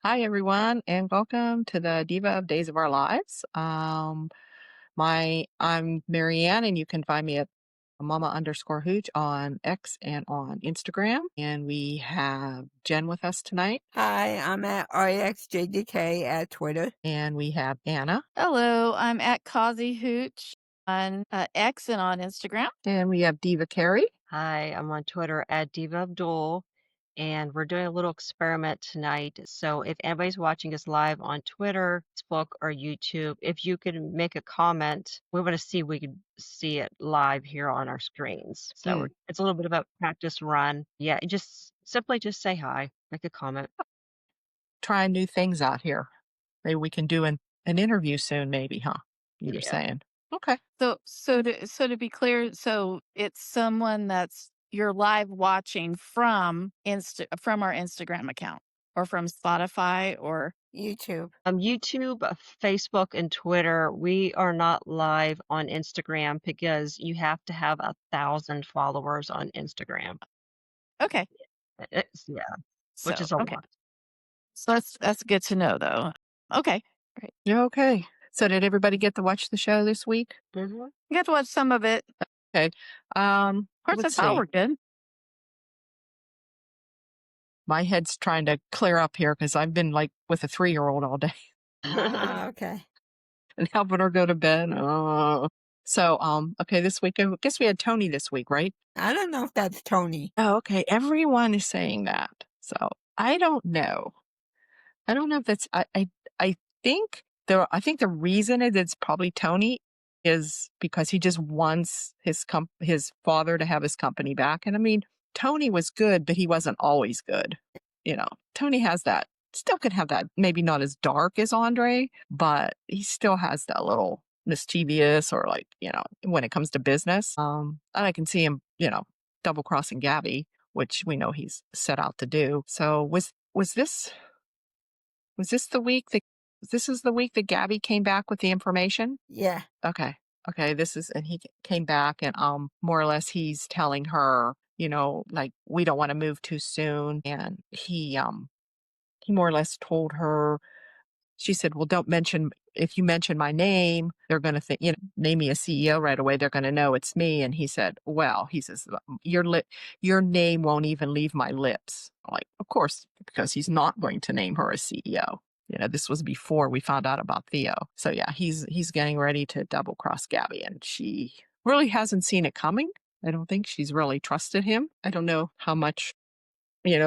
Hi, everyone, and welcome to the Diva of Days of Our Lives. I'm Marianne, and you can find me at mama_hooch on X and on Instagram. And we have Jen with us tonight, Hi, I'm at RXJDK at Twitter. and we have Anna, Hello, I'm at Causey Hooch on X and on Instagram. and we have Diva Carey. Hi, I'm on Twitter at Diva of DOOL, and we're doing a little experiment tonight. So if anybody's watching us live on Twitter, Facebook, or YouTube, if you could make a comment, we want to see if we could see it live here on our screens. So it's a little bit of a practice run. Yeah, just simply just say hi, make a comment. Trying new things out here. Maybe we can do an interview soon, maybe, huh? You were Yeah. saying. Okay. So to be clear, so it's someone that's you're live watching from our Instagram account or from Spotify or YouTube. YouTube, Facebook, and Twitter. We are not live on Instagram because you have to have 1,000 followers on Instagram. okay. Yeah, So which is a okay. lot. So that's good to know though. Okay. Great. Okay. So did everybody get to watch the show this week? Mm-hmm. You got to watch some of it. Okay. Of course, Let's that's how see. we're good. My head's trying to clear up here because I've been like with a 3-year-old all day Okay. and helping her go to bed. Okay, this week, I guess we had Tony this week, right? I don't know if that's Tony. Oh, okay. Everyone is saying that. So I don't know. I don't know if that's, I think the reason it's probably Tony is because he just wants his father to have his company back. And I mean, Tony was good, but he wasn't always good. Tony has that, still can have that, maybe not as dark as Andre, but he still has that little mischievous or when it comes to business. And I can see him, double crossing Gabby, which we know he's set out to do. So was this the week that this is the week that Gabby came back with the information? Yeah. Okay. Okay. And he came back and more or less he's telling her, like we don't want to move too soon. And he more or less told her, she said, well, if you mention my name, they're going to think, name me a CEO right away. They're going to know it's me. And he said, well, he says, your name won't even leave my lips. I'm like, of course, because he's not going to name her a CEO. This was before we found out about Theo. So yeah, he's getting ready to double cross Gabby, and she really hasn't seen it coming. I don't think she's really trusted him. I don't know how much, I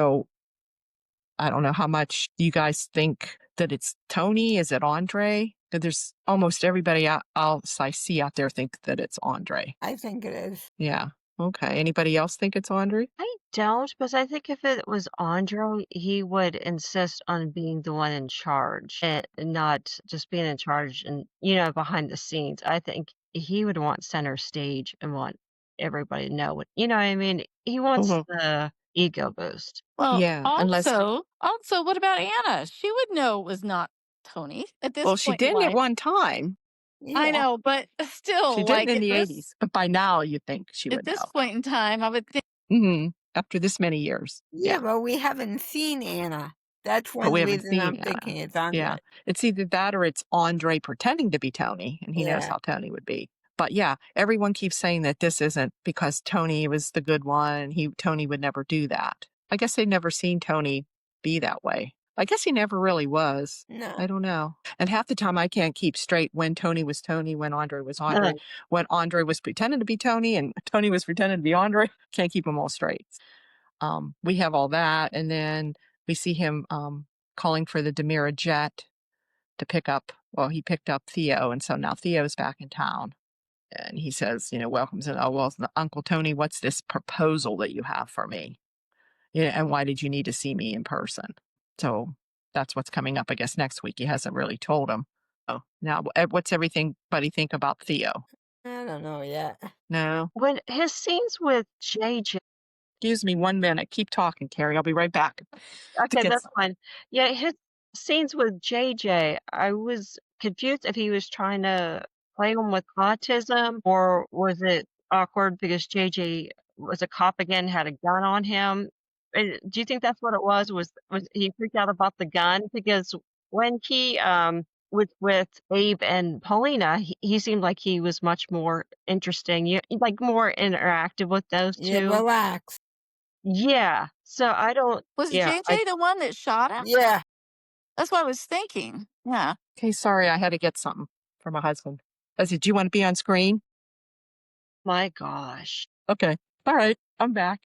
don't know how much you guys think that it's Tony. Is it Andre? There's almost everybody else I see out there think that it's Andre. I think it is. Yeah. Okay. Anybody else think it's Andre? I don't, because I think if it was Andre, he would insist on being the one in charge and not just being in charge and, behind the scenes. I think he would want center stage and want everybody to know what, what I mean? He wants the ego boost. Well, Yeah. also, what about Anna? She would know it was not Tony at this Well, point. she did at one time. Yeah. I know, but still, She did in the 80s. But by now, you think she would at this know. point in time, I would think. Mm-hmm. After this many years. Yeah, but we haven't seen Anna. That's one we haven't reason seen I'm Anna. thinking it's Andre. Yeah. It's either that or it's Andre pretending to be Tony, and he knows Yeah. how Tony would be. But yeah, everyone keeps saying that this isn't because Tony was the good one. Tony would never do that. I guess they've never seen Tony be that way. I guess he never really was. No. I don't know. And half the time I can't keep straight when Tony was Tony, when Andre was Andre, when Andre was pretending to be Tony and Tony was pretending to be Andre. Can't keep them all straight. We have all that. And then we see him calling for the Demira jet to pick up. Well, he picked up Theo. And so now Theo's back in town. And he says, welcomes and, oh, well, Uncle Tony, what's this proposal that you have for me? And why did you need to see me in person? So that's what's coming up, I guess, next week. He hasn't really told him. Oh, now what's everybody think about Theo? I don't know yet. No. When his scenes with JJ. Excuse me 1 minute. Keep talking, Carrie. I'll be right back. Okay, that's fine. Yeah, his scenes with JJ, I was confused if he was trying to play him with autism or was it awkward because JJ was a cop again, had a gun on him. Do you think that's what it was? Was he freaked out about the gun? Because when he with Abe and Paulina, he seemed like he was much more interesting. You like more interactive with those Yeah, two. relax. Yeah. So I don't. Was Yeah. I JJ the one that shot him? Yeah. That's what I was thinking. Yeah. Okay, sorry, I had to get something for my husband. I said, "Do you want to be on screen?" my gosh, Okay. All right, I'm back.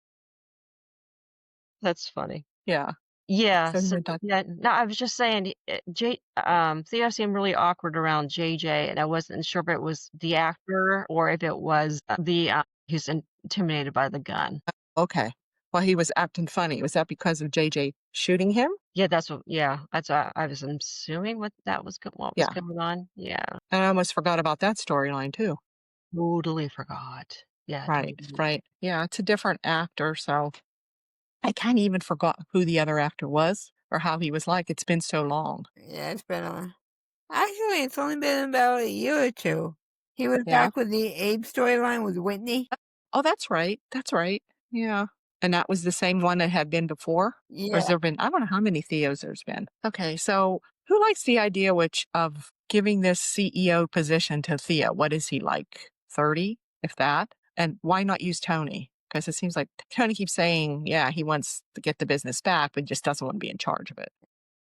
that's funny. Yeah. Yeah. So he So went on. yeah. No, I was just saying. Theo seemed really awkward around JJ, and I wasn't sure if it was the actor or if it was the who's intimidated by the gun. Okay. Well, he was acting funny. Was that because of JJ shooting him? Yeah, that's what I was assuming what was Yeah. going on. Yeah, And I almost forgot about that storyline too. totally forgot. Yeah, Right, totally. right. Yeah, it's a different actor, so I kind of even forgot who the other actor was or how he was like. It's been so long. Yeah, it's been a actually, it's only been about a year or two. He was Yeah. back with the Abe storyline with Whitney. Oh, that's right. That's right. Yeah. And that was the same one that had been before? Or has Yeah, there been, I don't know how many Theos there's been. Okay, so who likes the idea of giving this CEO position to Theo? What is he like? 30, if that? And why not use Tony? Because it seems like Tony keeps saying, yeah, he wants to get the business back, but just doesn't want to be in charge of it.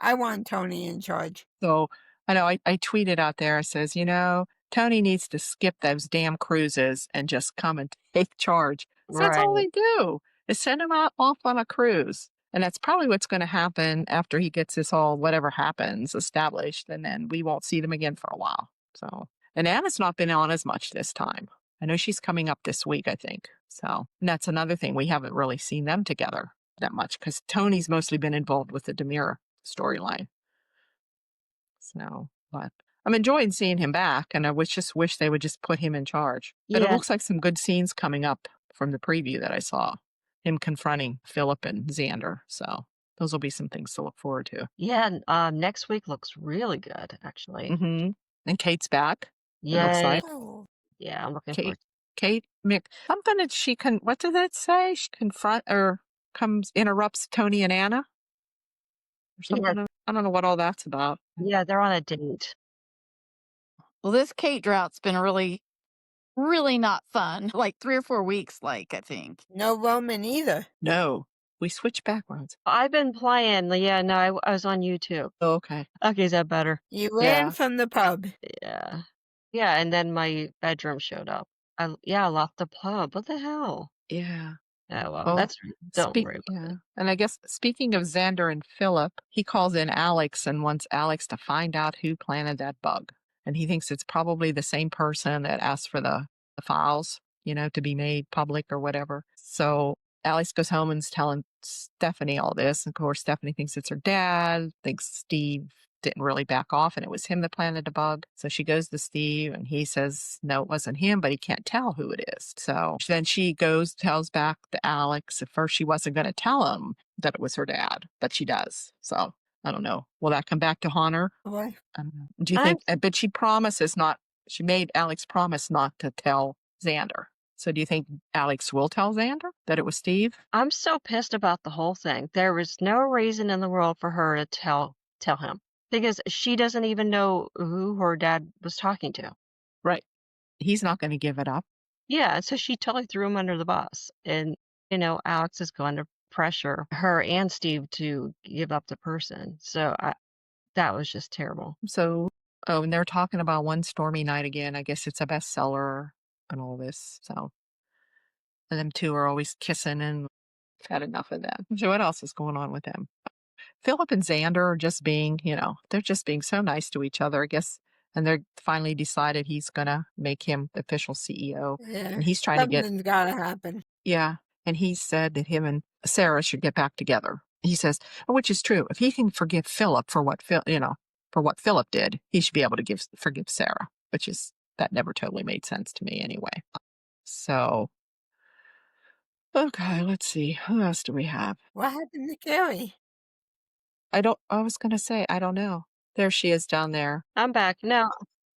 I want Tony in charge. So I know I tweeted out there, it says, Tony needs to skip those damn cruises and just come and take charge. So that's all Right. they do is send him out off on a cruise. And that's probably what's going to happen after he gets this all, whatever happens, established. And then we won't see them again for a while. So, and Anna's not been on as much this time. I know she's coming up this week, I think. So, and that's another thing. We haven't really seen them together that much because Tony's mostly been involved with the Demir storyline. So, but I'm enjoying seeing him back, and I just wish they would just put him in charge. But it Yeah. looks like some good scenes coming up from the preview that I saw. Him confronting Philip and Xander. So those will be some things to look forward to. Yeah. Next week looks really good, actually. Mm-hmm. And Kate's back. It looks Yay. like Oh, Yeah, I'm looking forward. Kate Mick. Something that she can. What did that say? She confront or interrupts Tony and Anna or Yeah. something. I don't know what all that's about. Yeah, they're on a date. Well, this Kate drought's been really, really not fun. Like 3 or 4 weeks, I think. no Roman either. No, we switched backgrounds. I've been playing. Yeah, no, I was on YouTube. Oh, okay. Okay, is that better? You ran Yeah. from the pub. Yeah. Yeah, and then my bedroom showed up. I left the pub. What the hell? Yeah. Oh, well, Oh, don't worry about yeah. it. And I guess speaking of Xander and Philip, he calls in Alex and wants Alex to find out who planted that bug. And he thinks it's probably the same person that asked for the files, to be made public or whatever. So Alex goes home and's telling Stephanie all this. Of course, Stephanie thinks it's her dad, thinks Steve didn't really back off and it was him that planted the bug. So she goes to Steve and he says, no, it wasn't him, but he can't tell who it is. So then she tells back to Alex. At first, she wasn't going to tell him that it was her dad, but she does. So I don't know. Will that come back to haunt her? What? I don't know. Do you I'm think, but she made Alex promise not to tell Xander. So do you think Alex will tell Xander that it was Steve? I'm so pissed about the whole thing. There was no reason in the world for her to tell him because she doesn't even know who her dad was talking to. Right. He's not going to give it up. Yeah, and so she totally threw him under the bus. And, Alex is going to pressure her and Steve to give up the person. So that was just terrible. So, and they're talking about One Stormy Night again. I guess it's a bestseller and all this. So, and them two are always kissing and I've had enough of that. So what else is going on with them? Philip and Xander are just being, they're just being so nice to each other, I guess. And they're finally decided he's going to make him the official CEO. Yeah, And he's trying to get, something's gotta happen. yeah. And he said that him and Sarah should get back together. He says, which is true. If he can forgive Philip for what for what Philip did, he should be able to forgive Sarah, that never totally made sense to me anyway. So, okay, let's see. Who else do we have? What happened to Carrie? I was going to say, I don't know. There she is down there. I'm back. No,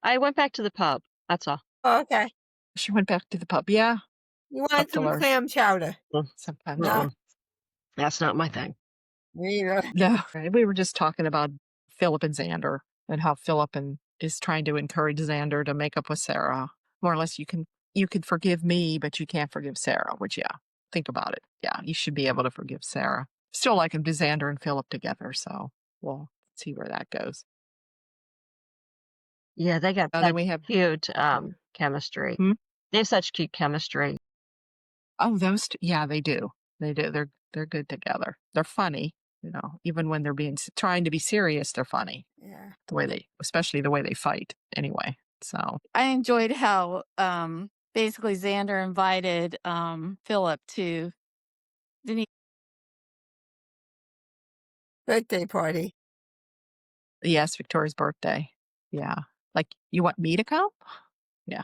I went back to the pub. That's all. Oh, okay. She went back to the pub. Yeah. You Up wanted to some her. clam chowder. Mm, Sometimes. No. That's not my thing. Me No, we were just talking about Philip and Xander and how is trying to encourage Xander to make up with Sarah. More or less, you can forgive me, but you can't forgive Sarah. Which, yeah, think about it. Yeah, you should be able to forgive Sarah. Still like him to Xander and Philip together. So we'll see where that goes. Yeah, they got Then such we have cute chemistry. Hmm? They have such cute chemistry. Oh, those two, yeah, they do. They do. They're good together. They're funny. Even when they're trying to be serious, they're funny. Yeah. Especially the way they fight. Anyway, so I enjoyed how basically Xander invited Philip to Birthday party. yes, Victoria's birthday. Yeah, like you want me to come? Yeah,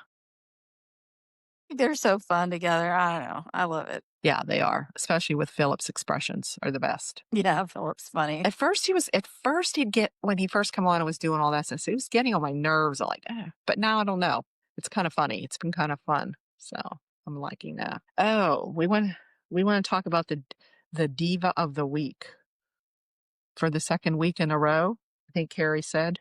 they're so fun together. I don't know. I love it. yeah, they are. Especially with Philip's expressions are the best. Yeah, Philip's funny. At first he'd get when he first come on and was doing all that stuff. He was getting on my nerves. I'm like, but now I don't know. It's kind of funny. It's been kind of fun. So I'm liking that. Oh, we want to talk about the Diva of the Week for the second week in a row. I think Carrie said,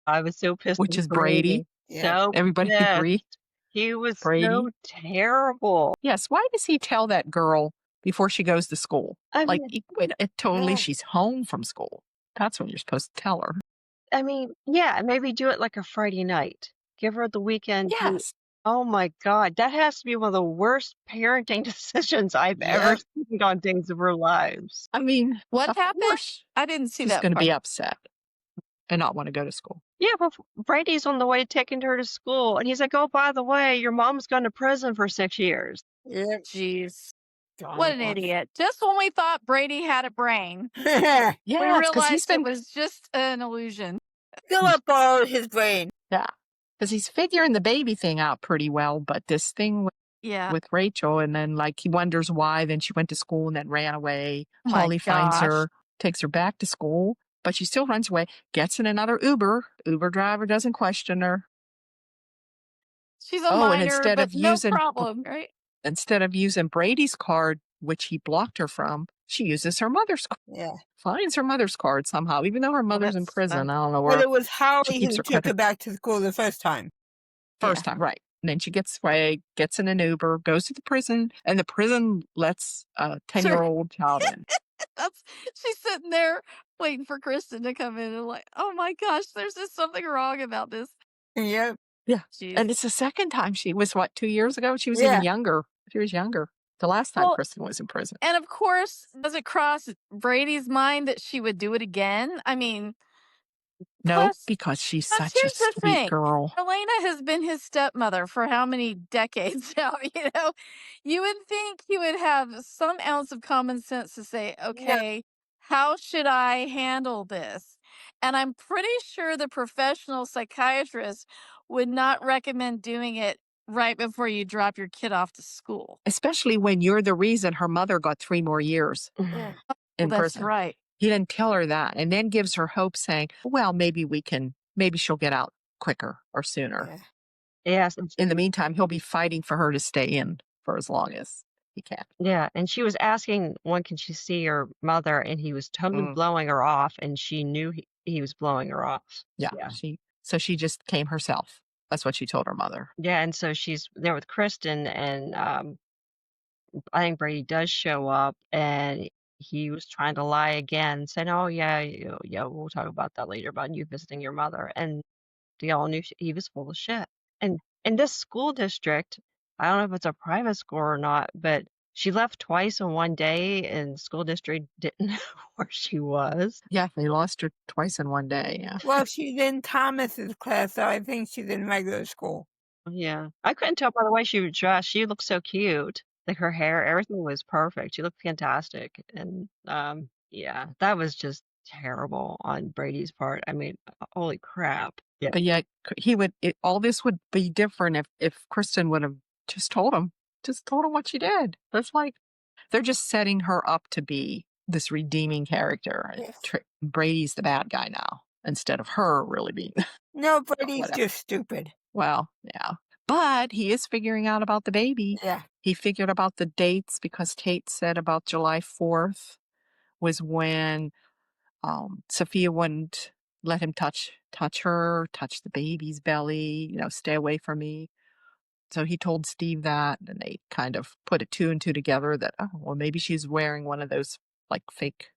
I was so pissed which with is Brady. Yeah. So Everybody pissed. agree? He was Brady. so terrible. Yes. Why does he tell that girl before she goes to school? I Like, mean, Yeah. she's home from school. That's when you're supposed to tell her. yeah, maybe do it like a Friday night. Give her the weekend. Yes. Oh my God, that has to be one of the worst parenting decisions I've ever Yep. seen on Days of Our Lives. I mean, What of happened? course I didn't see she's that going to part. be upset and not want to go to school. Yeah, but Brady's on the way taking her to school, and he's like, "Oh, by the way, your mom's gone to prison for 6 years." Yep. Jeez. Darn What an off. idiot. Just when we thought Brady had a brain, we Yeah, because realized it was just an illusion. Philip borrowed his brain. yeah, because he's figuring the baby thing out pretty well. But this thing Yeah. with Rachel, and then like he wonders why. Then she went to school and then ran away. Oh my Holly finds gosh. her, takes her back to school, but she still runs away. Gets in another Uber. Uber driver doesn't question her. She's a And minor, but no problem, right? instead of using Brady's card, which he blocked her from, she uses her mother's card. Yeah. Finds her mother's card somehow, even though her mother's in that's prison. fun. I don't know But where. it was Howie She keeps who her took her credit. back to school the first time. First time, right. And then she gets away, gets in an Uber, goes to the prison, and the prison lets a 10-year-old child in. She's sitting there waiting for Kristen to come in and like, oh my gosh, there's just something wrong about this. Yep. Yeah. Jeez. And it's the second time. She was, 2 years ago? She was Yeah. even younger. She was younger. The last time Well, Kristen was in prison. And of course, does it cross Brady's mind that she would do it again? I mean, No, plus, because she's plus such a here's the sweet thing. girl. Elena has been his stepmother for how many decades now, you know? You would think he would have some ounce of common sense to say, okay, how should I handle this? And I'm pretty sure the professional psychiatrist would not recommend doing it right before you drop your kid off to school. Especially when you're the reason her mother got 3 more years Yeah. in That's prison. right. He didn't tell her that, and then gives her hope saying, well, maybe she'll get out quicker or sooner. Yeah. Yes. In the meantime, he'll be fighting for her to stay in for as long as he can. Yeah, and she was asking when can she see her mother, and he was totally blowing her off, and she knew he was blowing her off. Yeah. So she just came herself. That's what she told her mother. Yeah, and so she's there with Kristen, and I think Brady does show up, and he was trying to lie again, saying, "Oh yeah, yeah, we'll talk about that later about you visiting your mother." And they all knew he was full of shit. And in this school district, I don't know if it's a private school or not, but she left twice in one day, and the school district didn't know where she was. Yeah, they lost her twice in one day. Yeah. Well, she's in Thomas's class, so I think she's in regular school. Yeah, I couldn't tell by the way she was dressed. She looked so cute. Like her hair, everything was perfect. She looked fantastic. And yeah, that was just terrible on Brady's part. I mean, holy crap. Yeah. But yet all this would be different if Kristen would have just told him what she did. That's like, they're just setting her up to be this redeeming character. Yes. Brady's the bad guy now instead of her really being. No, Brady's Whatever. just stupid. Well, yeah. But he is figuring out about the baby. Yeah. He figured about the dates because Tate said about July 4th was when Sophia wouldn't let him touch her, touch the baby's belly, stay away from me. So he told Steve that, and they kind of put it 2 and 2 together that, oh, well, maybe she's wearing one of those like fake,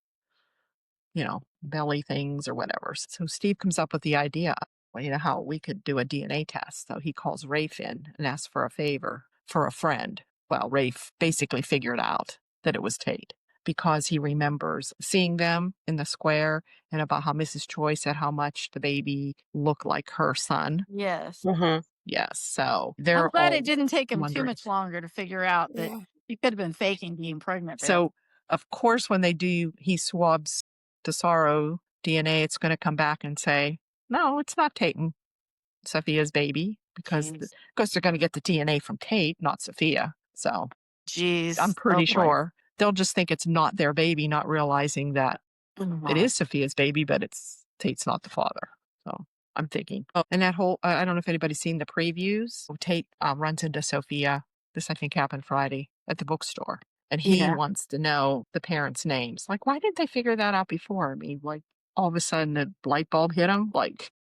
belly things or whatever. So Steve comes up with the idea, well, how we could do a DNA test. So he calls Rafe in and asks for a favor for a friend. Well, Rafe basically figured out that it was Tate because he remembers seeing them in the square and about how Mrs. Choi said how much the baby looked like her son. Yes. Mm-hmm. Yes. So I'm they're glad all it didn't take him too wondering. much longer to figure out that Yeah. he could have been faking being pregnant. So, of course, when he swabs Tesoro DNA, it's going to come back and say, no, it's not Tate and Sophia's baby because Jeez. they're going to get the DNA from Tate, not Sophia. So Jeez. I'm pretty Oh, boy. sure they'll just think it's not their baby, not realizing that it is Sophia's baby, but Tate's not the father. So I'm thinking. Oh, and that whole, I don't know if anybody's seen the previews. Tate runs into Sophia. This, I think, happened Friday at the bookstore. And he Yeah. wants to know the parents' names. Like, why didn't they figure that out before? I mean, like, all of a sudden the light bulb hit him. Like,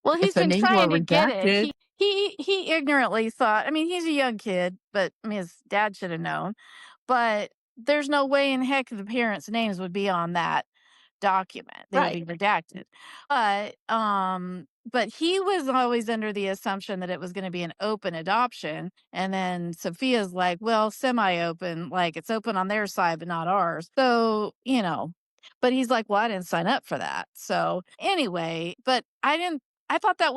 Well, if he's the been names were trying to get it. redacted, He ignorantly thought. I mean, he's a young kid, but I mean, his dad should have known. But there's no way in heck the parents' names would be on that document. They would be redacted. But he was always under the assumption that it was going to be an open adoption. And then Sophia's like, well, semi-open, like it's open on their side, but not ours. So, but he's like, well, I didn't sign up for that. So anyway, but I thought that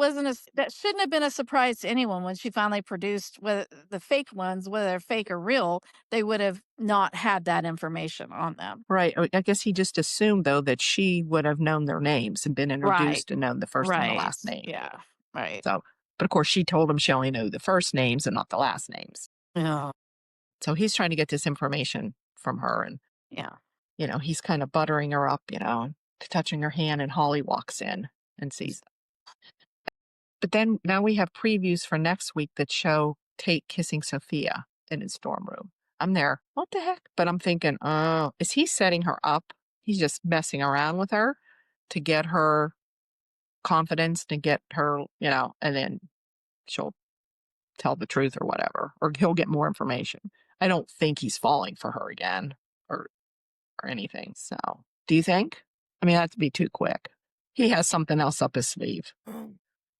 shouldn't have been a surprise to anyone when she finally produced the fake ones, whether they're fake or real, they would have not had that information on them. right. I guess he just assumed, though, that she would have known their names and been introduced and known the first and the last name. Yeah. Right. So, but of course, she told him she only knew the first names and not the last names. Yeah. So he's trying to get this information from her. And, Yeah. he's kind of buttering her up, touching her hand. And Holly walks in and sees them. But then now we have previews for next week that show Tate kissing Sophia in his dorm room. I'm there. What the heck? But I'm thinking, oh, is he setting her up? He's just messing around with her to get her confidence, to get her, and then she'll tell the truth or whatever, or he'll get more information. I don't think he's falling for her again or anything. So, do you think? I mean, that'd be too quick. He has something else up his sleeve.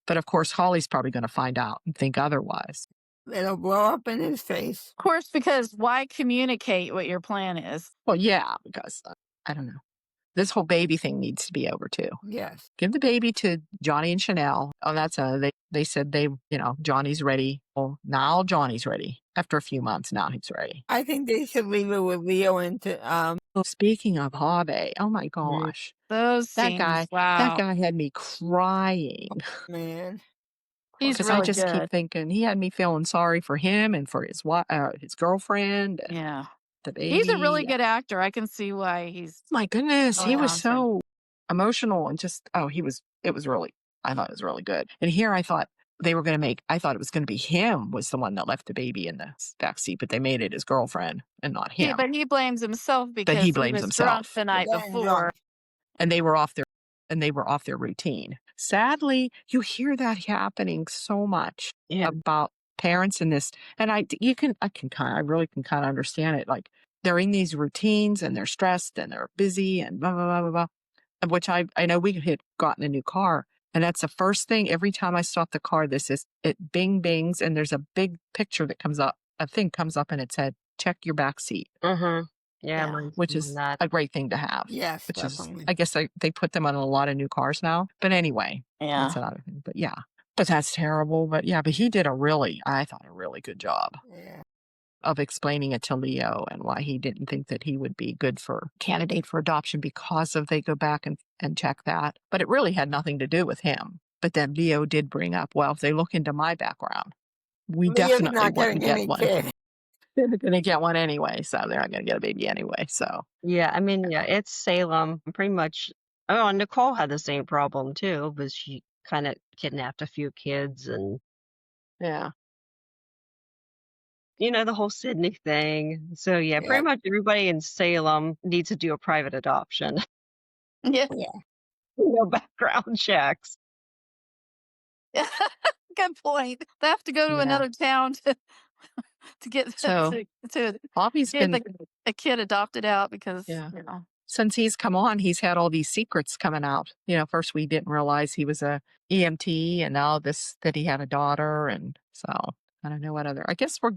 But of course, Holly's probably going to find out and think otherwise. It'll blow up in his face. Of course, because why communicate what your plan is? Well, yeah, because I don't know. This whole baby thing needs to be over too. Yes. Give the baby to Johnny and Chanel. Oh, that's they said Johnny's ready. Well, now Johnny's ready. After a few months, now he's ready. I think they should leave it with Leo into Speaking of Javi, oh my gosh. Those That scenes, guy had me crying. man. He's Because really I just good. keep thinking he had me feeling sorry for him and for his girlfriend. And Yeah. the baby. He's a really good actor. I can see why he's. My goodness, he was awesome. so emotional and just I thought it was really good. And here I thought I thought it was going to be him was the one that left the baby in the back seat, but they made it his girlfriend and not him. Yeah, but he blames himself because he blames was drunk himself. the night Yeah, before. drunk. And they were off their routine. Sadly, you hear that happening so much about parents in this. And I really can kind of understand it. Like they're in these routines and they're stressed and they're busy and blah, blah, blah, blah, blah. Which I know we had gotten a new car. And that's the first thing every time I stop the car, it bing bings and there's a big picture that comes up, a thing comes up and it said, check your back seat. Mm-hmm. Yeah, which is a great thing to have. Yes, which definitely. is, I guess they put them on a lot of new cars now. But anyway, that's another thing. But yeah, but that's terrible. But yeah, but he did I thought a really good job of explaining it to Leo and why he didn't think that he would be good for candidate for adoption because of they go back and check that. But it really had nothing to do with him. But then Leo did bring up, well, if they look into my background, we definitely wouldn't get one. Kid. They're going to get one anyway, so they're not going to get a baby anyway. So yeah, I mean, it's Salem. Pretty much. Oh, Nicole had the same problem too, but she kind of kidnapped a few kids and yeah. the whole Sydney thing. So yeah, pretty Yep. much everybody in Salem needs to do a private adoption. Yeah. Yeah. No background checks. Good point. They have to go to Yeah. another town to get So to Bobby's get been, a kid adopted out because yeah. Since he's come on, he's had all these secrets coming out. First we didn't realize he was a EMT, and now that he had a daughter, and so I don't know what other. I guess we're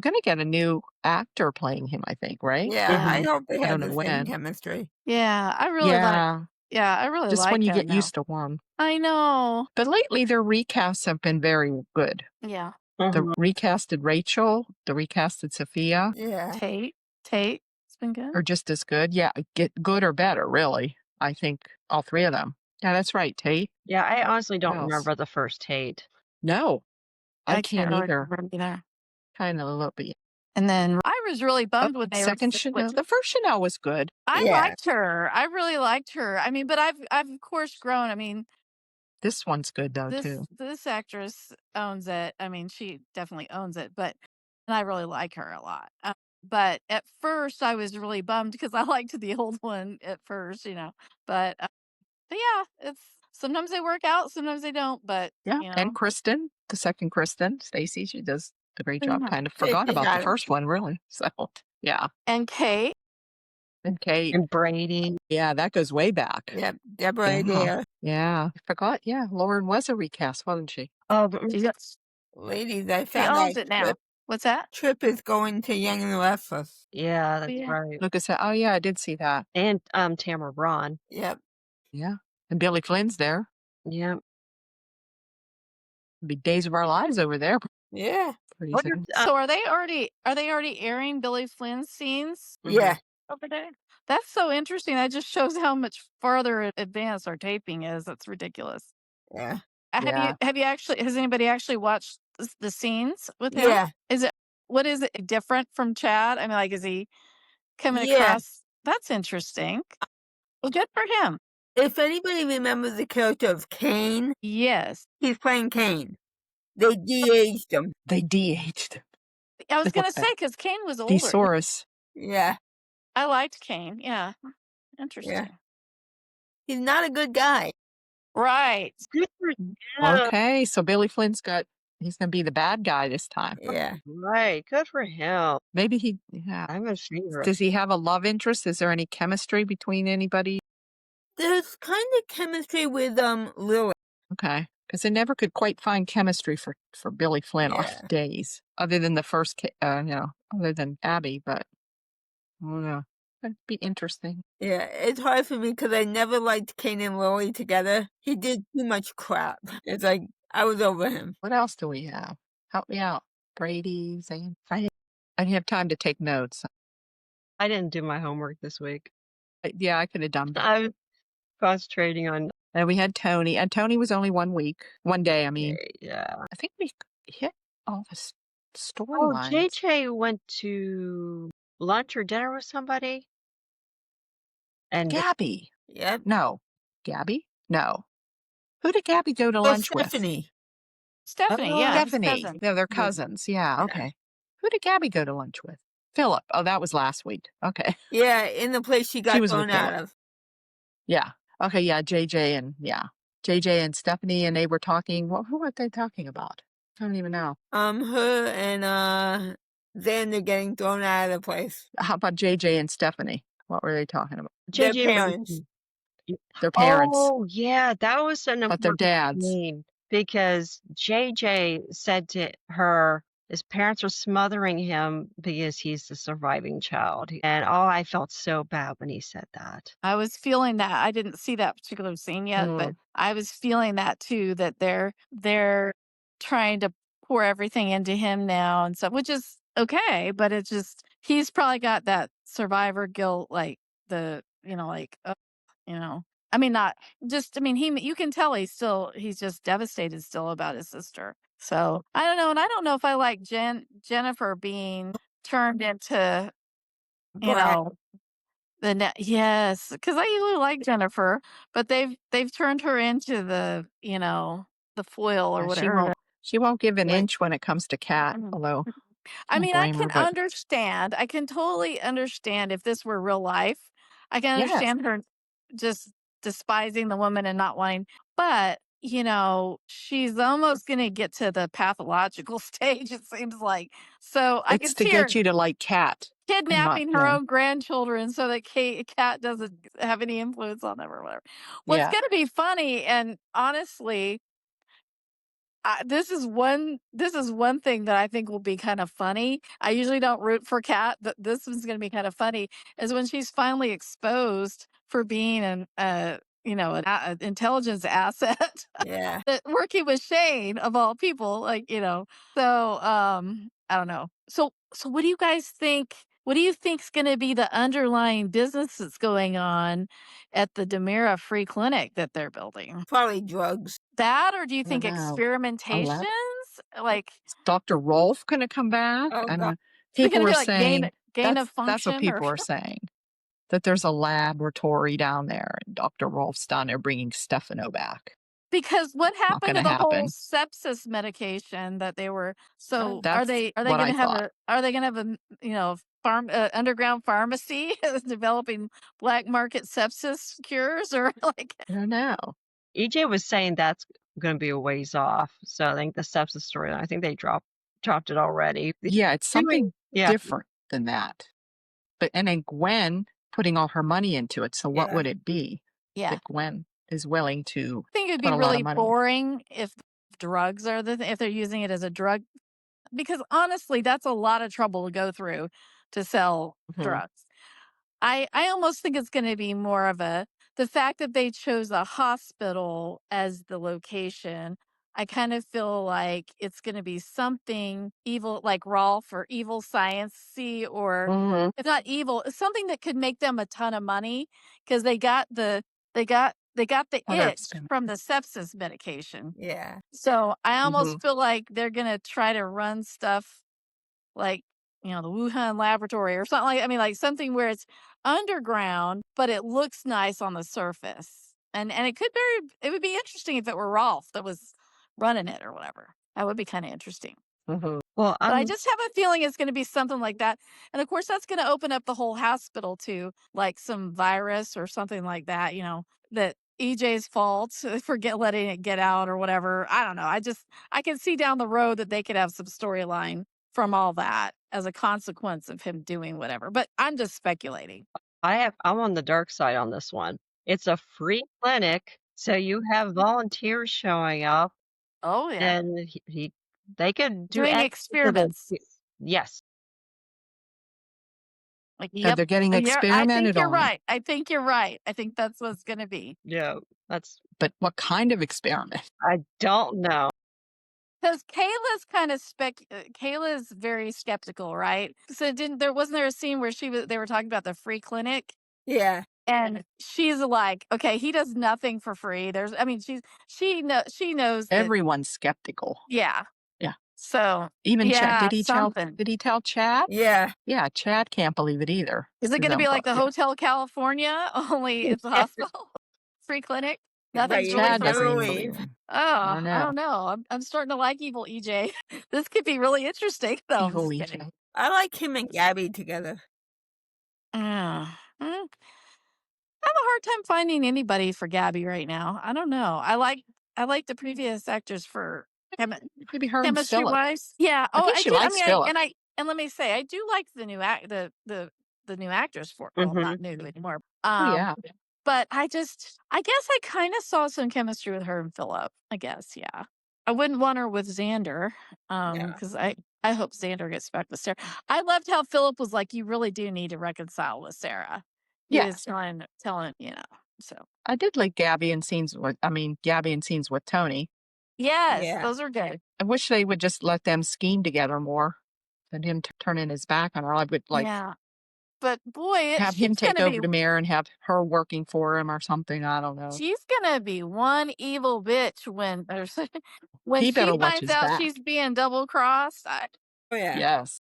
gonna get a new actor playing him. I think, right? Yeah, I Mhm. hope they I have don't know the same when. chemistry. Yeah, I really like Just when you him get now. used to one. I know. But lately, their recasts have been very good. Yeah. The Mhm. recasted Rachel, the recasted Sophia Yeah. Tate, it's been good. are just as good. Yeah, get good or better, really. I think all three of them. Yeah, that's right, Tate. Yeah, I honestly don't What else? remember the first Tate. No, I can't really either. remember either. Kind of a little bit. And then I was really bummed when they were Second Chanel. The first Chanel was good. I Yeah. liked her. I really liked her. I mean, but I've of course grown. I mean, This one's good though too. this actress owns it. I mean, she definitely owns it. And I really like her a lot. But at first, I was really bummed because I liked the old one at first, But yeah, it's sometimes they work out, sometimes they don't. But Yeah, and Kristen, the second Kristen, Stacy, she does a great job. Mhm. Kind of Stacy forgot about the got it. first one, really. So yeah, And Kate, and Kate. And Brady. Yeah, that goes way back. Yep. Deborah Yeah. Adair. Yeah, I forgot. Yeah, Lauren was a recast, wasn't she? Oh, but she got- Ladies, I she found owns out it now. What's that? Trip is going to Young and the Restless. yeah, that's Yeah. right. Lucas said, "Oh yeah, I did see that." And Tamara Braun. Yep. Yeah, and Billy Flynn's there. Yeah. It'll be Days of Our Lives over there Yeah. pretty Wonder soon. if, So are they already airing Billy Flynn's scenes Yeah. over there? That's so interesting. That just shows how much farther advanced our taping is. That's ridiculous. Yeah. Yeah. Has anybody actually watched the scenes with him? Yeah. What is it different from Chad? I mean, like, is he coming Yeah. across? That's interesting. Well, good for him. If anybody remembers the character of Kane, Yes. he's playing Kane. They de-aged him. They de-aged him. I was They going to look say, back. because Kane was older. Thesaurus. Yeah. I liked Kane. Yeah. Interesting. He's not a good guy. Right. good for him. Okay, so Billy Flynn's he's going to be the bad guy this time. Yeah. Right. Good for him. Maybe yeah. I'm a favorite. Does he have a love interest? Is there any chemistry between anybody? There's kind of chemistry with Lily. Okay, because they never could quite find chemistry for Billy Flynn on Yeah. days, other than the first, other than Abby. But I don't know. That'd be interesting. Yeah, it's hard for me because I never liked Kane and Lily together. He did too much crap. It's like I was over him. What else do we have? Help me out. Brady, Zane. I didn't have time to take notes. I didn't do my homework this week. Yeah, I could have done that. I was concentrating on. And we had Tony, and Tony was only 1 day. I mean, Yeah. I think we hit all the Oh, storylines. JJ went to lunch or dinner with somebody. And Gabby. Yep. No. Gabby? No. Who did Gabby go to lunch with? Stephanie. Stephanie, Oh, yeah. his Stephanie. cousin. No, they're cousins. Yeah, Yeah. okay. Who did Gabby go to lunch with? Philip. Oh, that was last week. Okay. Yeah, in the place she got was with thrown out Philip. of. Yeah. Okay, yeah, JJ and Stephanie, and they were talking. Who were they talking about? I don't even know. Her and Xander getting thrown out of the place. How about JJ and Stephanie? What were they talking about? Their JJ parents. Their parents. Oh, yeah, that was an But their important dads. scene because JJ said to her, his parents are smothering him because he's the surviving child. And I felt so bad when he said that. I was feeling that. I didn't see that particular scene yet, but I was feeling that too, that they're trying to pour everything into him now and stuff, which is okay, but it's just he's probably got that survivor guilt, like I mean, not just, I mean, you can tell he's just devastated still about his sister. So I don't know. And I don't know if I like Jennifer being turned into, Black. yes, because I usually like Jennifer, but they've turned her into the foil or Yeah, whatever. she won't give an Right. inch when it comes to Kat, Mhm. although I Can't mean, I blame can her, but understand. I can totally understand if this were real life. I can yes, understand her just despising the woman and not wanting, but she's almost going to get to the pathological stage, it seems like. So I it's can to see her get you to like Cat and not kidnapping her him. own grandchildren so that Cat doesn't have any influence on them or whatever. What's Yeah, going to be funny, and honestly, this is one thing that I think will be kind of funny. I usually don't root for Kat, but this one's going to be kind of funny. Is when she's finally exposed for being an intelligence asset, Yeah. that working with Shane of all people, So I don't know. So what do you guys think? What do you think's going to be the underlying business that's going on at the Demira Free Clinic that they're building? Probably drugs. That, or do you I don't think know. A experimentations? lab. Like, Is Dr. Rolf going to come back? Oh And god. is it people gonna be were like gain saying gain of that's what function or people are saying, that there's a laboratory down there and Dr. Rolf's down there bringing Stefano back. because what Not happened going to to the whole happen. sepsis medication that they were so That's are they what I gonna have thought. underground pharmacy developing black market sepsis cures or like I don't know. EJ was saying that's going to be a ways off. So I think the sepsis story, I think they dropped it already. Yeah, it's Doing, something yeah, different than that. But and then Gwen putting all her money into it. So what Yeah. would it be yeah. that Gwen is willing to I think it'd put be a lot of really money boring if drugs are if they're using it as a drug. Because honestly, that's a lot of trouble to go through to sell in? Mhm. drugs. I almost think it's gonna be more of the fact that they chose a hospital as the location. I kind of feel like it's gonna be something evil, like Rolf or evil science-y, or Mhm. if not evil, it's something that could make them a ton of money because they got the Other itch experiment. from the sepsis medication. Yeah. So I Mhm. almost feel like they're gonna try to run stuff like, the Wuhan laboratory or something like something where it's underground, but it looks nice on the surface. And it would be interesting if it were Rolf that was running it or whatever. That would be kind of interesting. Mhm. well, But I just have a feeling it's going to be something like that. And of course, that's going to open up the whole hospital to like some virus or something like that, that EJ's fault for letting it get out or whatever. I don't know. I can see down the road that they could have some storyline from all that as a consequence of him doing whatever. But I'm just speculating. I'm on the dark side on this one. It's a free clinic, so you have volunteers showing up, Oh, yeah. then they could do Doing anything to the, experiments. yes. Like, So yep. they're getting Yeah, I think experimented you're on. right. I think you're right. I think that's what it's going to be. Yeah, that's, But what kind of experiment? I don't know. Because Kayla's very skeptical, right? So wasn't there a scene where they were talking about the free clinic Yeah. and she's like, okay, he does nothing for free. She knows that. Everyone's skeptical. Yeah. Yeah. So Even Chad. yeah, something. Did he tell Chad? Yeah. Yeah, Chad can't believe it either. Is it His going to own be like father. the Yeah. Hotel California, only it's a hospital, free clinic? But Nothing's you really would Chad for doesn't never free. even believe leave. him. I Oh, don't I know. don't know. I'm starting to like evil EJ. This could be really interesting. No, I'm Evil just kidding. EJ. I like him and Gabby together. I have a hard time finding anybody for Gabby right now. I don't know. I like the previous actors for Maybe her and chemistry Philip. wise. Yeah. I Oh, think I she do. I likes mean, Philip. and let me say, I do like the new act the new actors for Mhm. not new anymore. Oh yeah. But I guess I kind of saw some chemistry with her and Philip. I guess, yeah. I wouldn't want her with Xander, Yeah. because I hope Xander gets back with Sarah. I loved how Philip was like, "You really do need to reconcile with Sarah." He was Yes. telling, so I did like Gabby and scenes with Tony. yes, Yeah. those are good. I wish they would just let them scheme together more than him turning his back on her. I would like Yeah, but boy, have him she's take gonna be over the mayor and have her working for him or something. I don't know. one evil bitch when He better she watch finds his out back. she's being double crossed. Oh yeah. Yes.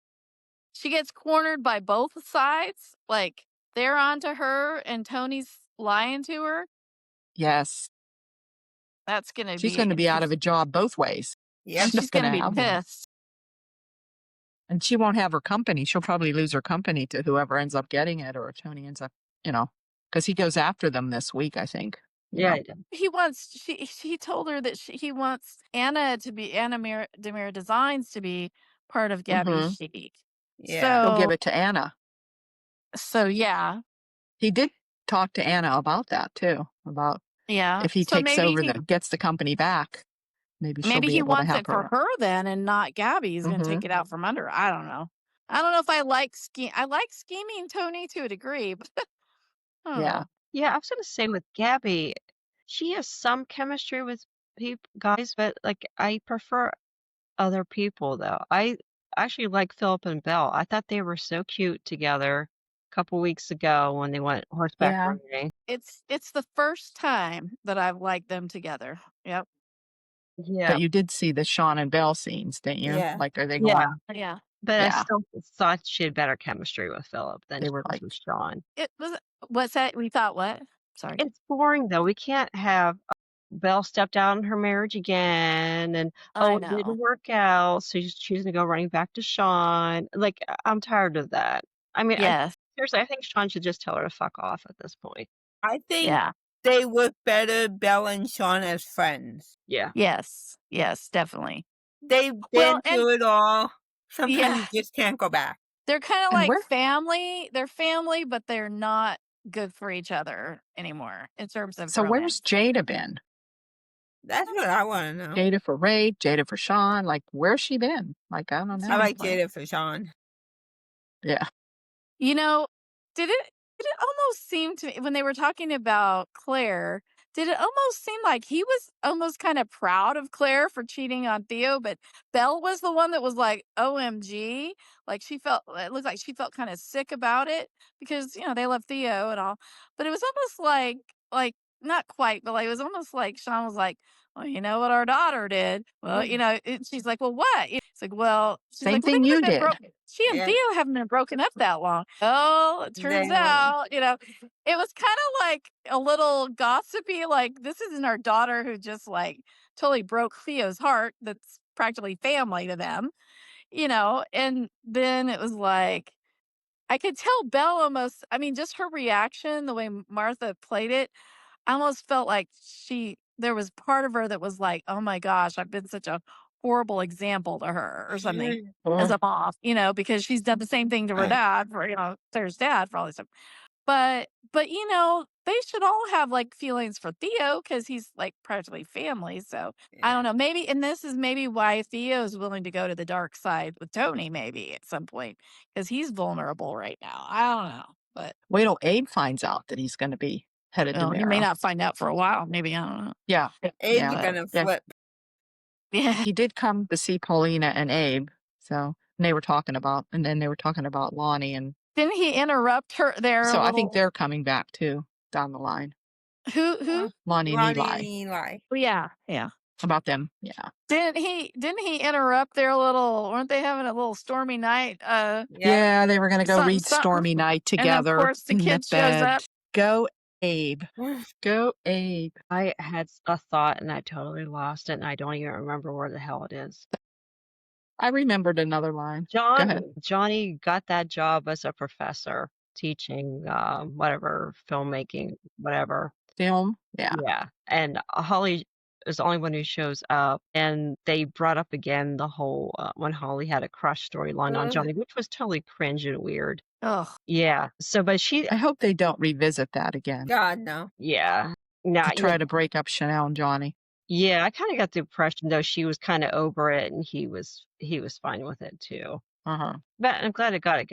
She gets cornered by both sides. Like they're onto her and Tony's lying to her. Yes. That's gonna She's be going to be out of a interesting. job both ways. Yep. And She's not she's going to gonna be have one. pissed. And she won't have her company. She'll probably lose her company to whoever ends up getting it, or if Tony ends up, because he goes after them this week, I think. Yeah, He wants he told her that he wants Anna Demir Designs to be part of Gabby's chic. Yeah. He'll give it to Anna. So yeah. He did talk to Anna about that too, about if he So takes maybe over gets the company back, maybe she'll be he able to wants help it for her. her then and not Gabby. He's going to take it out from under. I don't know. I don't know if I like I like scheming Tony to a degree, but I don't know. Yeah, I was gonna say with Gabby, she has some chemistry with guys, but like I prefer other people though. I actually like Philip and Belle. I thought they were so cute together a couple weeks ago when they went horseback Yeah. riding. It's the first time that I've liked them together. Yep. Yeah, But you did see the Sean and Belle scenes, didn't you? Yeah. Like, are they yeah, going? Yeah. but I Yeah. still thought she had better chemistry with Philip than They she were does like, with Sean. It was what's that? We thought what? Sorry. It's boring though. We can't have Belle stepped out on her marriage again, and I oh, it didn't know. work out, so she's choosing to go running back to Sean. Like, I'm tired of that. I mean, Yes. seriously, I think Sean should just tell her to fuck off at this point. I think Yeah. they work better, Belle and Sean, as friends. Yeah. Yes. Yes, definitely. They've Well, been through it all. Sometimes yeah, you just can't go back. they're kind of and like where? family. They're family, but they're not good for each other anymore in terms of So where's romance. Jada been? That's what I want to know. Jada for Rafe, Jada for Sean. Like, where's she been? Like, I don't know. I like Like, Jada for Sean. did it almost seem to me when they were talking about Claire, did it almost seem like he was almost kind of proud of Claire for cheating on Theo, but Belle was the one that was like, OMG. Like it looked like she felt kind of sick about it because, they love Theo and all. But it was almost like not quite, but like it was almost like Sean was like, well, you know what our daughter did? Well, she's like, well, what? It's like, well, she's Same like, well, they thing you haven't been did. broken. She and Yeah. Theo haven't been broken up that long. Oh, it turns They were. out, it was kind of like a little gossipy, like this isn't our daughter who just like totally broke Theo's heart. That's practically family to them, and then it was like, I could tell Belle almost, I mean, just her reaction, the way Martha played it, I almost felt like there was part of her that was like, oh my gosh, I've been such a horrible example to her or something as a mom, because she's done the same thing to her dad Claire's dad for all this time. But they should all have like feelings for Theo because he's like practically family. So I don't know. Maybe, and this is maybe why Theo is willing to go to the dark side with Tony, maybe at some point, because he's vulnerable right now. I don't know. But Wait till Abe finds out that he's going to be headed to he may Mara. not find out for a while. Maybe, I don't know. Yeah. Abe's Yeah. gonna flip. Yeah. He did come to see Paulina and Abe. So and they were talking about Lonnie. And Didn't he interrupt her there so a I think little? they're coming back too down the line. Who? Lonnie and Ronnie Eli. and Eli. Oh, yeah. Yeah. About them. Yeah. Didn't he interrupt there a little? Weren't they having a little stormy night? Yeah, they were going to go read something. Stormy Night And of together course the in the kid shows bed. up. Go Abe. Go Abe. I had a thought and I totally lost it, and I don't even remember where the hell it is. I remembered another line. Go ahead. Johnny got that job as a professor teaching whatever, filmmaking, whatever. Film. Yeah. Yeah. And Holly is the only one who shows up. And they brought up again the whole when Holly had a crush storyline on Johnny, which was totally cringe and weird. Oh, Yeah. So, but I hope they don't revisit that again. God, no. yeah. Nah, To try to break up Chanel and Johnny. yeah, I kind of got the impression though she was kind of over it, and he was fine with it too. Uh-huh. But I'm glad it got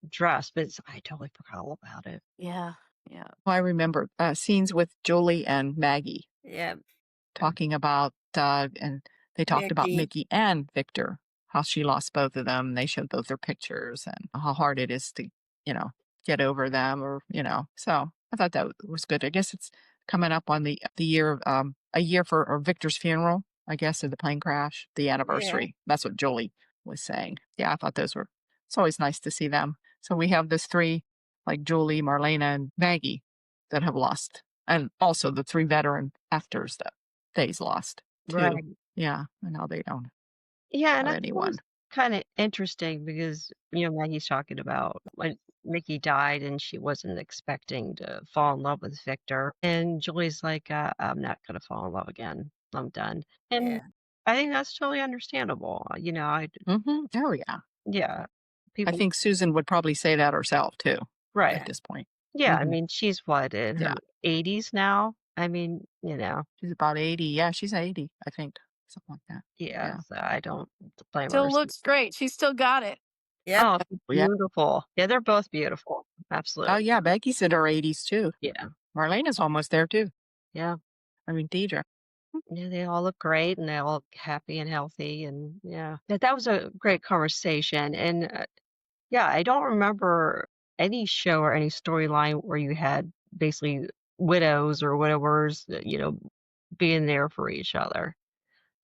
dressed, but I totally forgot all about it. yeah. Yeah. Well, I remember scenes with Julie and Maggie Yeah. talking about, and they talked about Mickey. Mickey and Victor, how she lost both of them. They showed both their pictures and how hard it is to, get over them So I thought that was good. I guess it's coming up on the year, a year for Victor's funeral, I guess, of the plane crash, the anniversary. That's what Julie was saying. Yeah, I thought it's always nice to see them. So we have this three, like Julie, Marlena, and Maggie, that have lost. And also the three veteran actors that they's lost too. Right. Yeah, and now they don't Yeah, and have anyone. kind of interesting because, Maggie's talking about when Mickey died and she wasn't expecting to fall in love with Victor. And Julie's like, I'm not going to fall in love again. I'm done. And Yeah. I think that's totally understandable. Oh, yeah. Yeah, I people, think Susan would probably say that herself too right. at this point. Yeah, I Mhm. mean, she's what, in Yeah. her 80s now? I mean, She's about 80. Yeah, she's 80, I think. Something like that. yeah, Yeah. so I don't blame her. Still looks great. She's still got it. Yep. Oh, Yeah. beautiful. Yeah, they're both beautiful. Oh, Absolutely. yeah, Becky's in her 80s too. Yeah, Marlene is almost there too. yeah. I mean, Deidre. Yeah, they all look great and they all look happy and healthy and yeah. That was a great conversation and yeah, I don't remember any show or any storyline where you had basically widows or widowers, being there for each other.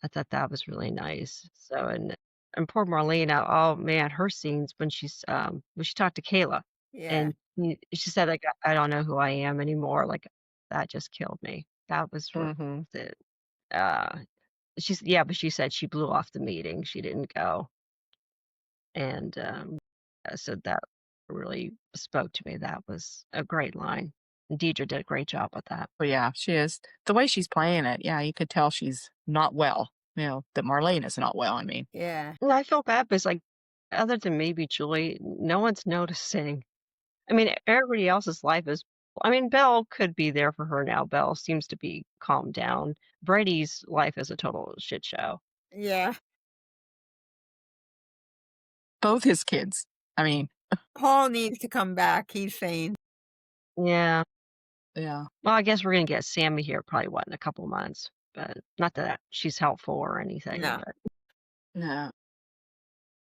I thought that was really nice. So and poor Marlena, oh man, her scenes when she talked to Kayla Yeah. and she said like I don't know who I am anymore. Like that just killed me. That was really Mhm. it. Uh yeah, but she said she blew off the meeting. She didn't go. And so that really spoke to me. That was a great line. And Deidre did a great job with that. But yeah, she is. The way she's playing it, yeah, you could tell she's not well. That Marlene is not well, I mean. Yeah. And I feel bad because like other than maybe Julie, no one's noticing. I mean, everybody else's life is I mean, Belle could be there for her now. Belle seems to be calmed down. Brady's life is a total shit show. Yeah. Both his kids. I mean, Paul needs to come back, he's saying. Yeah. yeah. Well, I guess we're gonna get Sammy here probably what in a couple months. But not that she's helpful or anything, No. but No.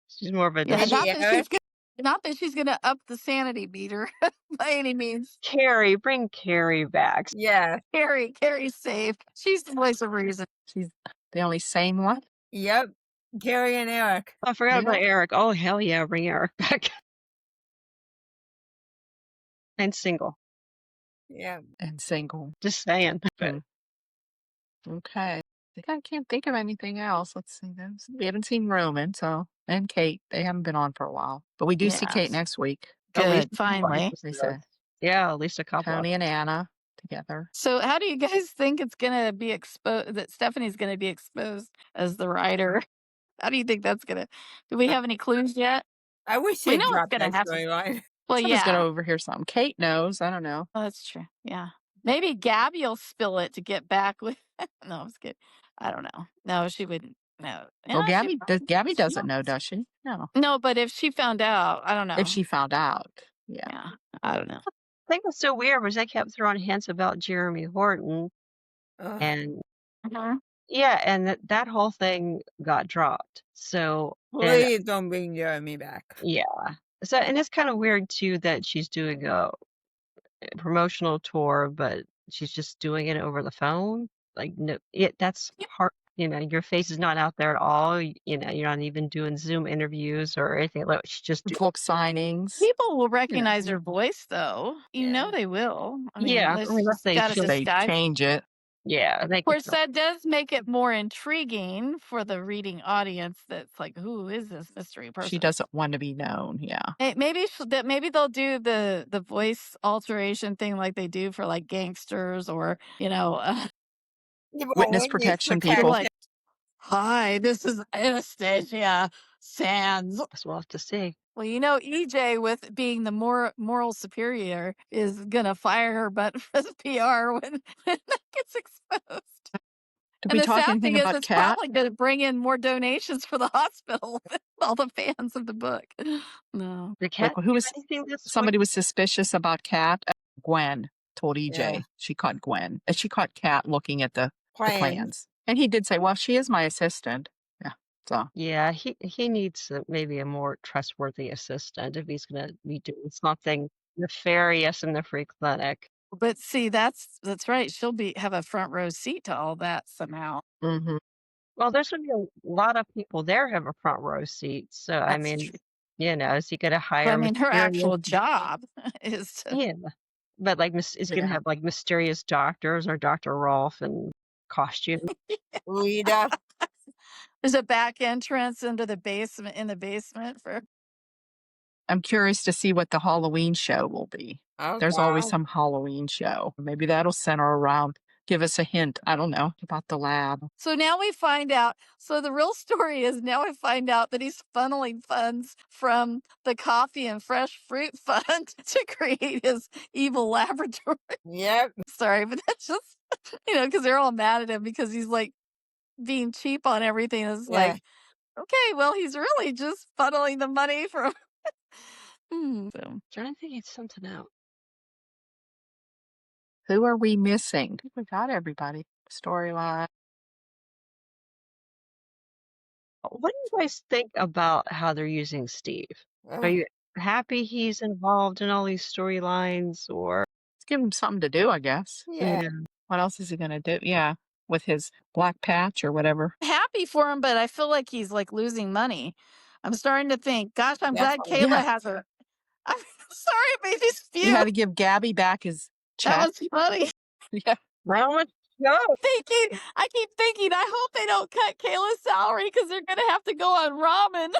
she's more of a Yeah, Maybe Eric. not that she's gonna up the sanity meter by any means. Carrie, bring Carrie back. Yeah. Carrie's safe. She's the voice of reason. She's the only sane one. Yep. Gary and Eric. I forgot Yeah. about Eric. Oh hell yeah, bring Eric back. And single. Yeah. And single. Just saying. But Okay. I think I can't think of anything else. Let's see. We haven't seen Roman, and Kate. They haven't been on for a while. But we do see Kate Yes. next week. at least Good, a couple finally. They said episodes. Yeah, at least a couple Tony and episodes. Anna together. So how do you guys think it's gonna be exposed that Stephanie's gonna be exposed as the writer? How do you think that's gonna do we have any clues yet? I wish We they'd know it's drop gonna that happen. storyline. Well, Someone's going to yeah. overhear something. Kate knows. I don't know. Oh, that's true. Yeah. Maybe Gabby will spill it to get back with no, I was kidding. I don't know. No, she wouldn't. No. Well, Yeah, she Gabby she doesn't know, won't. does she? No. No, but if she found out, I don't If know. she found out. Yeah. Yeah. I don't know. I think what's so weird was they kept throwing hints about Jeremy Horton Ugh. and Mhm. yeah, and that whole thing got dropped. So and Please don't bring Jeremy back. yeah. So and it's kind of weird too that she's doing a promotional tour, but she's just doing it over the phone. Like no, that's hard. Your face is not out there at all. You're not even doing Zoom interviews or anything. Like she's just doing. Book signings. People will You know, recognize her voice, though. You know Yeah. they will. I mean, yeah, I let's mean, let's just say gotta Till she'll. they disguise. change it. Yeah, they Of could. course, that does make it more intriguing for the reading audience. That's like, who is this mystery She person? doesn't want to be known. Yeah. Maybe they'll do the voice alteration thing like they do for like gangsters or Yeah, but Witness witness protection they're people. protection. like, "Hi, this is Anastasia Sands." We'll have to see. Well, EJ with being the moral superior is gonna fire her butt for the PR when that gets exposed. Did And we the talk sad anything thing is, about it's Kat? probably gonna bring in more donations for the hospital with all the fans of the book. No. Did Like Kat who do was anything this week? somebody was suspicious about Kat? Gwen told Yeah. EJ. She caught Gwen. And she caught Kat looking at the Plans. plans. And he did say, well, she is my assistant. Yeah. So Yeah, he needs maybe a more trustworthy assistant if he's going to be doing something nefarious in the free clinic. But see, that's right. She'll have a front row seat to all that somehow. mhm. Well, there's going to be a lot of people there have a front row seat. So, I That's mean, true. is he going to But, hire I mean, her mysterious? actual job is to Yeah, but like, is he going to Yeah. have like mysterious doctors or Dr. Rolf and costume? Rita. There's a back entrance into the basement in the basement for I'm curious to see what the Halloween show will be. Oh, There's always God. some Halloween show. Maybe that'll center around, give us a hint, I don't know, about the lab. So now we find out. So the real story is now we find out that he's funneling funds from the coffee and fresh fruit fund to create his evil laboratory. Yep. Sorry, but that's just, because they're all mad at him because he's like being cheap on everything. It's Yeah. like, okay, well, he's really just funneling the money from. So. Trying to think of something out. Who are we missing? I think we got everybody. Storyline. What do you guys think about how they're using Steve? Are Ugh. you happy he's involved in all these storylines, or Let's give him something to do, I guess. Yeah. What else is he going to do? Yeah, with his black patch or whatever. Happy for him, but I feel like he's like losing money. I'm starting to think, gosh, I'm glad Definitely. Kayla Yeah, has a. I'm sorry, it made me you spew. had to give Gabby back his That check. was funny. Yeah, how much go? I keep thinking, I hope they don't cut Kayla's salary because they're gonna have to go on ramen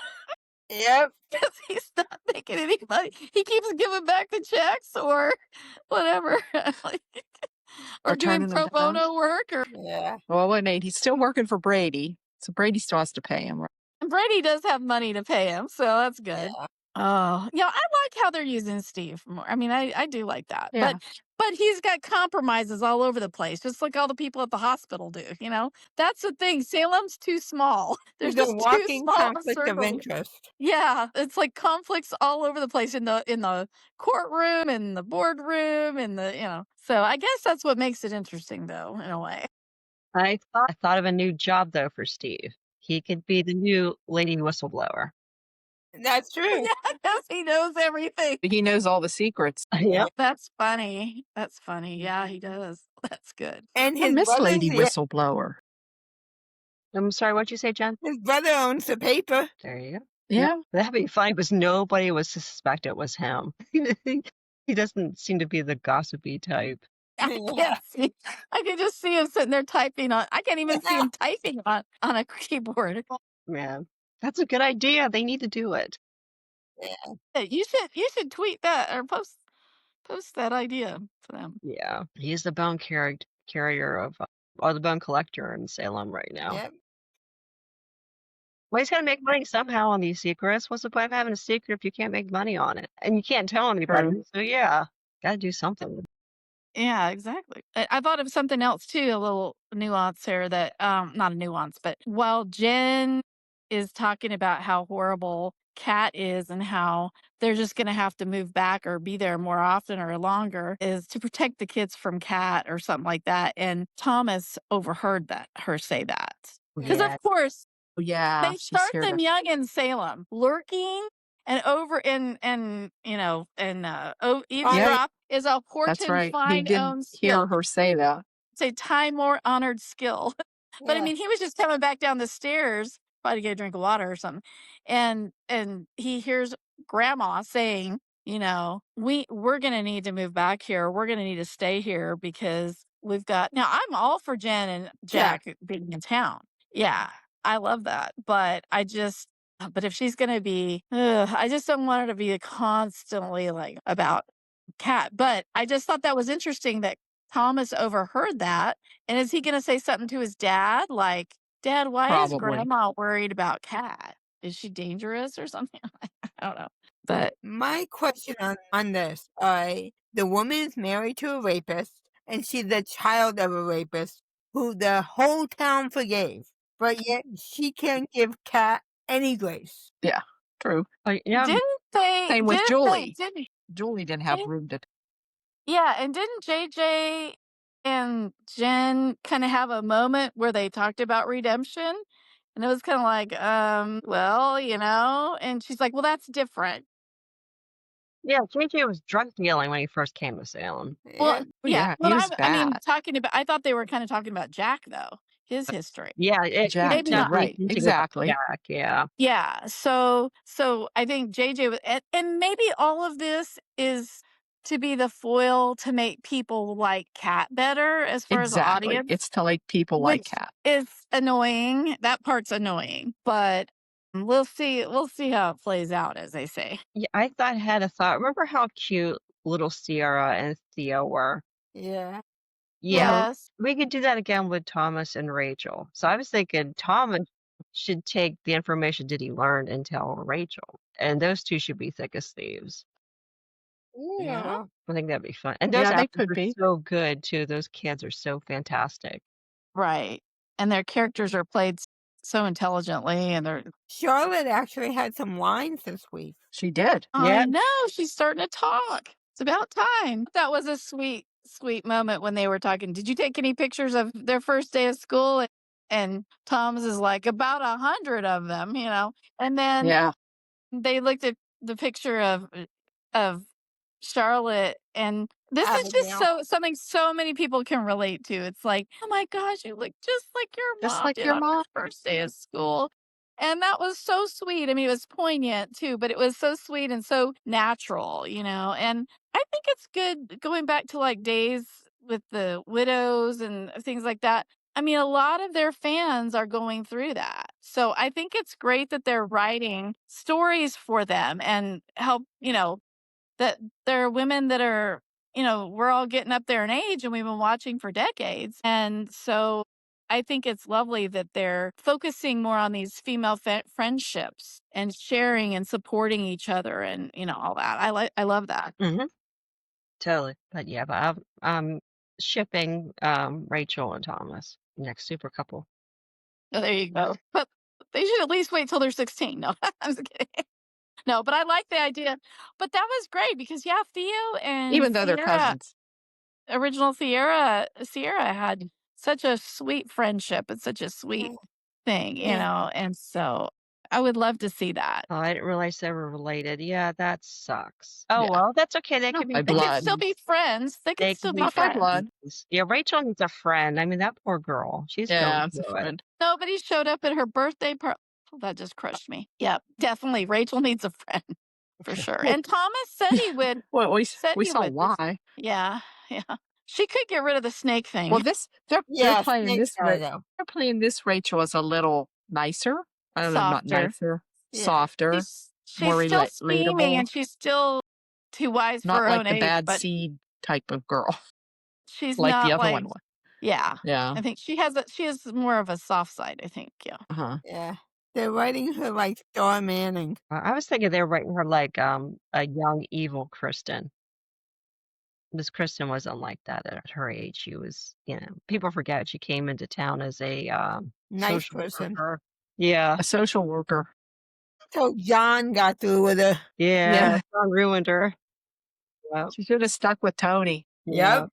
Yep. because he's not making any money. He keeps giving back the checks or whatever, or or doing turning them pro down. bono work. Or Yeah. Well, wait, he's still working for Brady, so Brady still has to pay him. Right? and Brady does have money to pay him, so that's good. Yeah. Oh, yeah, I like how they're using Steve more. I mean, I do like that. Yeah, But he's got compromises all over the place, just like all the people at the hospital do, you know? That's the thing. Salem's too small. There's He's a just too walking small of a conflict of circle. interest. Yeah, it's like conflicts all over the place in the courtroom and the boardroom and So I guess that's what makes it interesting though, in a way. I thought of a new job though for Steve. He could be the new lady whistleblower. That's true. Yeah, because he knows everything. he knows all the secrets. Yep. That's funny. That's funny. Yeah, he does. That's good. And I his miss brother, Lady Whistleblower. I'm sorry, what'd you say, Jen? his brother owns the paper. There you go. Yeah, That'd be funny because nobody would suspect it was him. He doesn't seem to be the gossipy type. I Yeah. can't see. I can just see him sitting there typing on. I can't even see him typing on a keyboard. Man, that's a good idea. They need to do it. Hey, you should tweet that or post that idea for them. Yeah, he's the bone carrier of, or the bone collector in Salem right now. Yep. Well, he's got to make money somehow on these secrets. What's the point of having a secret if you can't make money on it? And you can't tell anybody. true. So yeah, got to do something. Yeah, exactly. I thought of something else too, a little nuance here that not a nuance, but while Jen is talking about how horrible Cat is and how they're just going to have to move back or be there more often or longer is to protect the kids from Cat or something like that. And Thomas overheard her say that. Because Yeah, of course Oh, yeah, they she's start here them to. young in Salem, lurking and over eavesdrop is a That's Horton right. He fine did owned hear skill. her say that. It's a time more honored skill. But I Yeah. mean, he was just coming back down the stairs, probably to get a drink of water or something, and he hears Grandma saying, we're gonna need to move back here. We're gonna need to stay here because we've got. Now, I'm all for Jen and Jack. Jack being in town. Yeah, I love that, but but if she's gonna be, I just don't want her to be constantly like about Cat. But I just thought that was interesting that Thomas overheard that. And is he going to say something to his dad? Like, Dad, why is Probably. grandma worried about Cat? Is she dangerous or something? I don't know. But My question on this, the woman is married to a rapist, and she's the child of a rapist who the whole town forgave, but yet she can't give Cat any grace. Yeah, true. yeah. Same with Julie. didn't, Julie didn't have room to. yeah, and didn't JJ and Jen kind of have a moment where they talked about redemption? And it was kind of like, well, and she's like, well, that's different. Yeah, JJ was drug dealing when he first came to Salem. Well, Yeah. Oh, yeah, yeah, but he was bad. I thought they were kind of talking about Jack though, his history. Yeah, Jack Maybe too, not. right? Into Exactly. Jack, yeah. Yeah, so I think JJ was, and maybe all of this is to be the foil to make people like Cat better as far as the Exactly. audience, It's to like people like which Cat. is annoying. That part's annoying, but we'll see. We'll see how it plays out, as they say. Yeah, I thought had a thought. Remember how cute little Sierra and Theo were? Yeah. Yeah, Yes. we could do that again with Thomas and Rachel. So I was thinking Thomas should take the information that he learned and tell Rachel, and those two should be thick as thieves. Yeah. Yeah. I think that'd be fun. And those Yeah, they actors could are be. so good too. Those kids are so fantastic. Right. And their characters are played so intelligently, and they're. Charlotte actually had some lines this week. She did. I Yeah. know, she's starting to talk. It's about time. That was a sweet, sweet moment when they were talking. Did you take any pictures of their first day of school? And Tom's is like, about 100 of them, you know. And then Yeah. they looked at the picture of Charlotte, and this is just Abigail. something so many people can relate to. It's like, "Oh my gosh, you look just like your Just mom like did your on her mom. first day of school." And that was so sweet. I mean, it was poignant too, but it was so sweet and so natural, you know? And I think it's good going back to, like, days with the widows and things like that. I mean, a lot of their fans are going through that. So I think it's great that they're writing stories for them and help, that there are women that are, we're all getting up there in age and we've been watching for decades. And so I think it's lovely that they're focusing more on these female friendships and sharing and supporting each other and, all that. I love that. Hmm. Totally. But yeah, but I'm shipping Rachel and Thomas next super couple. So there you go. But they should at least wait till they're 16. No, I'm just kidding. No, but I like the idea. But that was great because, yeah, Theo and Even though they're cousins. original Sierra had such a sweet friendship and such a sweet thing, Yeah. and so I would love to see that. Oh, I didn't realize they were related. Yeah, that sucks. Oh Yeah. well, that's okay. They Not could be by They could blood. still be besties. friends. They could They still could be be Not by friends. blood. besties. Yeah, Rachel needs a friend. I mean, that poor girl. She's going Yeah, it's a through it. friend. Nobody showed up at her birthday party. That just crushed me. Yeah, definitely. Rachel needs a friend for sure. And Thomas said he would. Well, Said we he saw would. why. Yeah, yeah. She could get rid of the snake Well, thing. they're Yeah, playing Snake this Shadow. they're playing this Rachel as a little nicer. I don't know, not Softer. nicer, Yeah. softer, She's more still scheming, relatable. and she's still too wise for Not her like own the age, bad but seed type of girl she's like the not other like. one was. Yeah. Yeah. I think she has more of a soft side, I think, yeah. Uh-huh. Yeah. They're writing her like Star Manning. I was thinking they were writing her like a young evil Kristen. Miss Kristen wasn't like that at her age. She was, people forget she came into town as a Nice social person. worker. Yeah, A social worker. So John got through with her. yeah, Yeah. John ruined her. Yep, She should have stuck with Tony. yeah. Yep.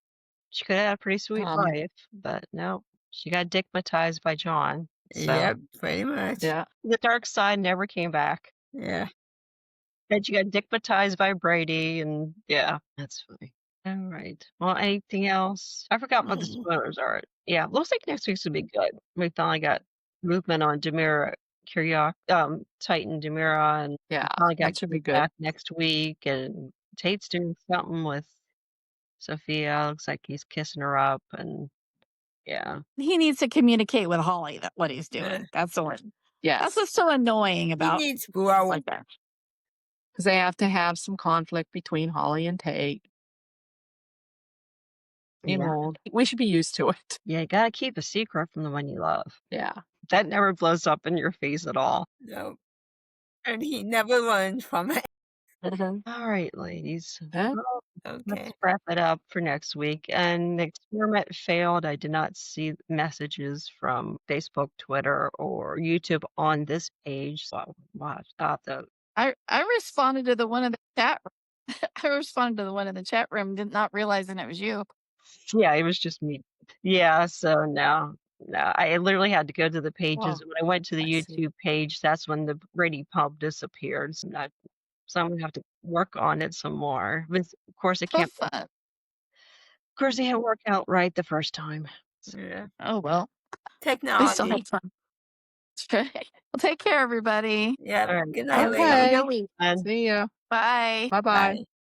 She could have had a pretty sweet Tommy. life, but no, she got dickmatized by John. So Yep. Pretty much. Yeah. the dark side never came back. Yeah. Then she got dickmatized by Brady, and yeah, that's funny. All right. Well, anything else? I forgot what the Mm. spoilers are. Yeah, looks like next week's will be good. We finally got movement on Demira, Titan Demira, and we Yeah. finally got That should be Tate good. back next week. And Tate's doing something with Sophia. Looks like he's kissing her up, and yeah, He needs to communicate with Holly that what he's Yeah. doing. That's Yes. what's so annoying He about needs growing. like that. Because they have to have some conflict between Holly and Tate. Being yeah, old. We should be used to it. yeah. You gotta keep a secret from the one you love. Yeah. That never blows up in your face at all. No. And he never learns from it. Mhm. All right, ladies. Yeah. Well, Okay. let's wrap it up for next week. And the experiment failed. I did not see messages from Facebook, Twitter, or YouTube on this page. So watch out the I responded to the one in the chat. I responded to the one in the chat room, did not realizing it was you. yeah, it was just me. Yeah, so no. No, I literally had to go to the pages. Oh, When I went to the I see. YouTube page, that's when the Brady pump disappeared. So I'm gonna have to work on it some more. But of course, So fun. Of course, it can't work out right the first time. So, Yeah. Oh well. We still Technology. had fun. Okay. Well, take care, everybody. Yep. all right. Good night, Have a ladies. good Okay. week. And See ya. Bye. Bye-bye. Bye.